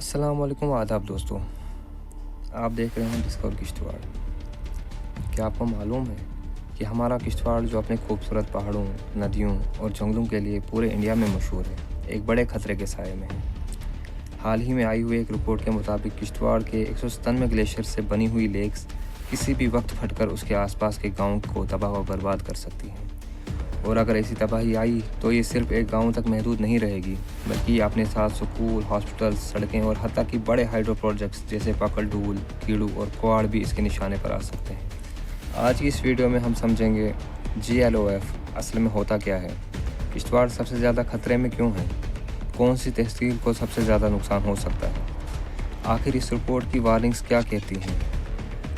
अस्सलाम वालेकुम, आदाब दोस्तों। आप देख रहे हैं डिस्कवर किश्तवाड़। क्या आपको मालूम है कि हमारा किश्तवाड़ जो अपने खूबसूरत पहाड़ों, नदियों और जंगलों के लिए पूरे इंडिया में मशहूर है, एक बड़े खतरे के साए में है। हाल ही में आई हुई एक रिपोर्ट के मुताबिक किश्तवाड़ के 197 ग्लेशियर से बनी हुई लेक्स किसी भी वक्त फटकर उसके आसपास के गाँव को तबाह व बर्बाद कर सकती हैं। और अगर ऐसी तबाही आई तो ये सिर्फ एक गांव तक महदूद नहीं रहेगी, बल्कि अपने साथ स्कूल, हॉस्पिटल, सड़कें और हत्ता कि बड़े हाइड्रो प्रोजेक्ट्स जैसे पकल डूल, कीड़ू और क्वाड भी इसके निशाने पर आ सकते हैं। आज की इस वीडियो में हम समझेंगे GLOF असल में होता क्या है, किश्तवाड़ सबसे ज़्यादा खतरे में क्यों है, कौन सी तहसील को सबसे ज़्यादा नुकसान हो सकता है, आखिर इस रिपोर्ट की वार्निंग्स क्या कहती हैं,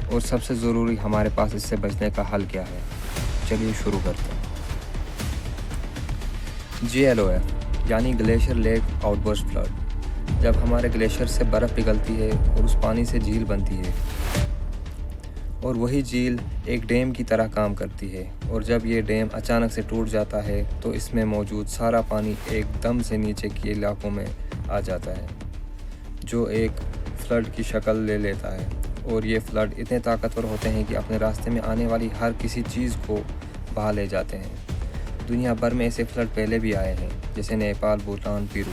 और सबसे ज़रूरी हमारे पास इससे बचने का हल क्या है। चलिए शुरू करते हैं। GLOF यानी ग्लेशियर लेक आउटबर्स्ट फ्लड। जब हमारे ग्लेशियर से बर्फ़ पिघलती है और उस पानी से झील बनती है, और वही झील एक डैम की तरह काम करती है, और जब ये डैम अचानक से टूट जाता है तो इसमें मौजूद सारा पानी एकदम से नीचे के इलाकों में आ जाता है, जो एक फ्लड की शक्ल ले लेता है। और ये फ्लड इतने ताकतवर होते हैं कि अपने रास्ते में आने वाली हर किसी चीज़ को बहा ले जाते हैं। दुनिया भर में ऐसे फ्लड पहले भी आए हैं, जैसे नेपाल, भूटान, पेरू,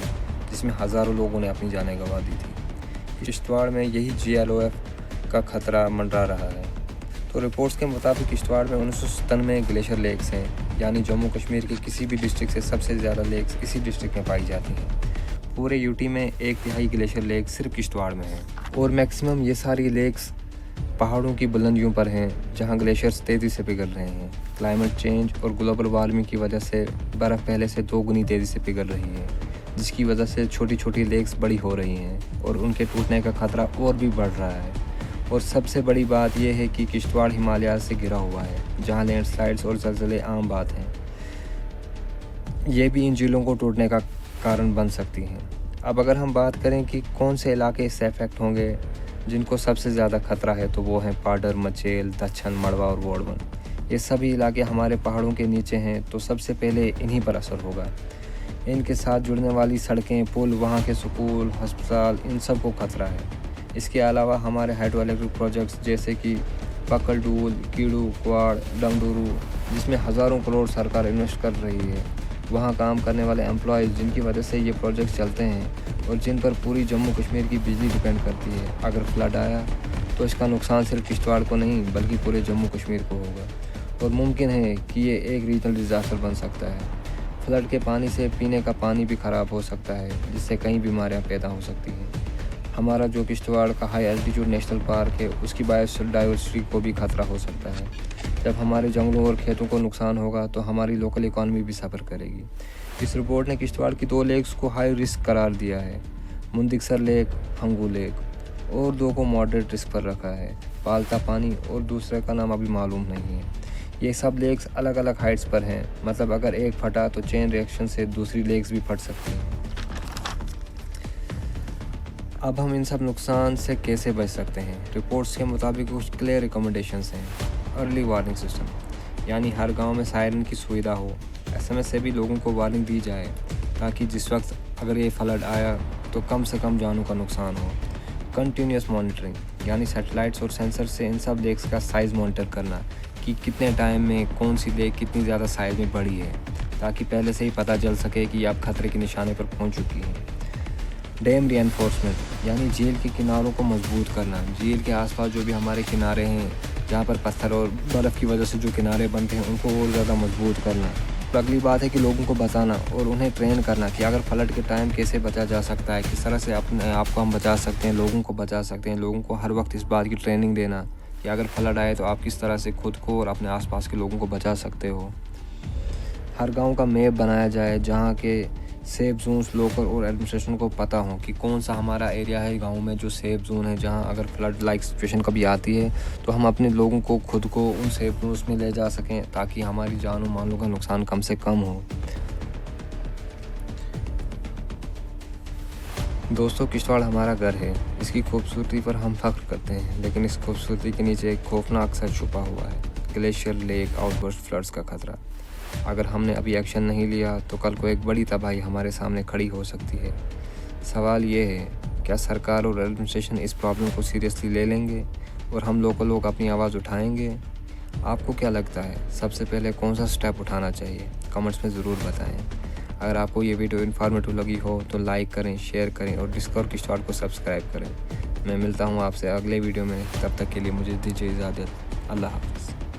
जिसमें हज़ारों लोगों ने अपनी जानें गंवा दी थी। किश्तवाड़ में यही GLOF का खतरा मंडरा रहा है। तो रिपोर्ट्स के मुताबिक किश्तवाड़ में 1997 ग्लेशियर लेक्स हैं, यानी जम्मू कश्मीर के किसी भी डिस्ट्रिक्ट से सबसे ज़्यादा लेक्स इसी डिस्ट्रिक्ट में पाई जाती हैं। पूरे यूटी में 1/3 ग्लेशियर लेक सिर्फ किश्तवाड़ में है, और मैक्सिमम ये सारी लेक्स पहाड़ों की बुलंदियों पर हैं, जहां ग्लेशियर्स तेज़ी से पिघल रहे हैं। क्लाइमेट चेंज और ग्लोबल वार्मिंग की वजह से बर्फ़ पहले से 2 गुनी तेज़ी से पिघल रही है, जिसकी वजह से छोटी छोटी लेक्स बड़ी हो रही हैं और उनके टूटने का खतरा और भी बढ़ रहा है। और सबसे बड़ी बात यह है कि किश्तवाड़ हिमालय से घिरा हुआ है, जहाँ लैंडस्लाइड्स और ज़लज़ले आम बात हैं। ये भी इन झीलों को टूटने का कारण बन सकती हैं। अब अगर हम बात करें कि कौन से इलाके इससे अफेक्ट होंगे जिनको सबसे ज़्यादा खतरा है, तो वो हैं पाडर, मचेल, दच्छन, मड़वा और वोडवन। ये सभी इलाके हमारे पहाड़ों के नीचे हैं, तो सबसे पहले इन्हीं पर असर होगा। इनके साथ जुड़ने वाली सड़कें, पुल, वहाँ के स्कूल, अस्पताल, इन सब को खतरा है। इसके अलावा हमारे हाइड्रो इलेक्ट्रिक प्रोजेक्ट्स जैसे कि पकल डूल, कीड़ू, क्वाड, डमडूरू, जिसमें हज़ारों करोड़ सरकार इन्वेस्ट कर रही है, वहाँ काम करने वाले एम्प्लॉयज़ जिनकी वजह से ये प्रोजेक्ट्स चलते हैं और जिन पर पूरी जम्मू कश्मीर की बिजली डिपेंड करती है। अगर फ्लड आया तो इसका नुकसान सिर्फ किश्तवाड़ को नहीं बल्कि पूरे जम्मू कश्मीर को होगा, और मुमकिन है कि ये एक रीजनल डिज़ास्टर बन सकता है। फ्लड के पानी से पीने का पानी भी ख़राब हो सकता है, जिससे कई बीमारियाँ पैदा हो सकती हैं। हमारा जो किश्तवाड़ का हाई एल्टीट्यूड नेशनल पार्क है, उसकी बायोडाइवर्सिटी को भी खतरा हो सकता है। जब हमारे जंगलों और खेतों को नुकसान होगा तो हमारी लोकल इकॉनमी भी सफ़र करेगी। इस रिपोर्ट ने किश्तवाड़ की 2 लेक्स को हाई रिस्क करार दिया है, मुंदिकसर लेक, हंगू लेक, और 2 को मॉडरेट रिस्क पर रखा है, पालता पानी, और दूसरे का नाम अभी मालूम नहीं है। ये सब लेक्स अलग अलग हाइट्स पर हैं, मतलब अगर एक फटा तो चेन रिएक्शन से दूसरी लेक्स भी फट सकती हैं। अब हम इन सब नुकसान से कैसे बच सकते हैं? रिपोर्ट्स के मुताबिक कुछ क्लियर रिकमेंडेशंस हैं। अर्ली वार्निंग सिस्टम, यानी हर गांव में सायरन की सुविधा हो। SMS से भी लोगों को वार्निंग दी जाए, ताकि जिस वक्त अगर ये फ्लड आया तो कम से कम जानों का नुकसान हो। कंटिन्यूस मॉनिटरिंग, यानी सैटेलाइट्स और सेंसर से इन सब लेक्स का साइज़ मॉनिटर करना कि कितने टाइम में कौन सी लेक कितनी ज़्यादा साइज़ में बढ़ी है, ताकि पहले से ही पता चल सके कि आप खतरे के निशाने पर पहुँच चुकी हैं। डैम रीएनफोर्समेंट, यानी झील के किनारों को मजबूत करना। झील के आसपास जो भी हमारे किनारे हैं, जहाँ पर पत्थर और बर्फ़ की वजह से जो किनारे बनते हैं, उनको और ज़्यादा मजबूत करना। तो अगली बात है कि लोगों को बचाना और उन्हें ट्रेन करना कि अगर फ्लड के टाइम कैसे बचा जा सकता है, किस तरह से अपने आप को हम बचा सकते हैं, लोगों को बचा सकते हैं। लोगों को हर वक्त इस बात की ट्रेनिंग देना कि अगर फ्लड आए तो आप किस तरह से खुद को और अपने आसपास के लोगों को बचा सकते हो। हर गांव का मैप बनाया जाए, जहां के सेफ जोन्स लोकल और एडमिनिस्ट्रेशन को पता हो कि कौन सा हमारा एरिया है गांव में जो सेफ जोन है, जहां अगर फ्लड लाइक सिचुएशन कभी आती है तो हम अपने लोगों को खुद को उन सेफ जोन्स में ले जा सकें, ताकि हमारी जान और मालों का नुकसान कम से कम हो। दोस्तों, किश्तवाड़ हमारा घर है। इसकी खूबसूरती पर हम फख्र करते हैं, लेकिन इस खूबसूरती के नीचे एक खौफनाक सच छुपा हुआ है, ग्लेशियर लेक आउटबर्स्ट फ्लड्स का खतरा। अगर हमने अभी एक्शन नहीं लिया तो कल को एक बड़ी तबाही हमारे सामने खड़ी हो सकती है। सवाल ये है क्या सरकार और एडमिनिस्ट्रेशन इस प्रॉब्लम को सीरियसली ले लेंगे और हम लोग अपनी आवाज़ उठाएंगे? आपको क्या लगता है सबसे पहले कौन सा स्टेप उठाना चाहिए? कमेंट्स में ज़रूर बताएं। अगर आपको ये वीडियो इन्फॉर्मेटिव लगी हो तो लाइक करें, शेयर करें और डिस्कवर की शॉर्ट को सब्सक्राइब करें। मैं मिलता हूँ आपसे अगले वीडियो में, तब तक के लिए मुझे दीजिए इजाज़त। अल्लाह हाफ़िज़।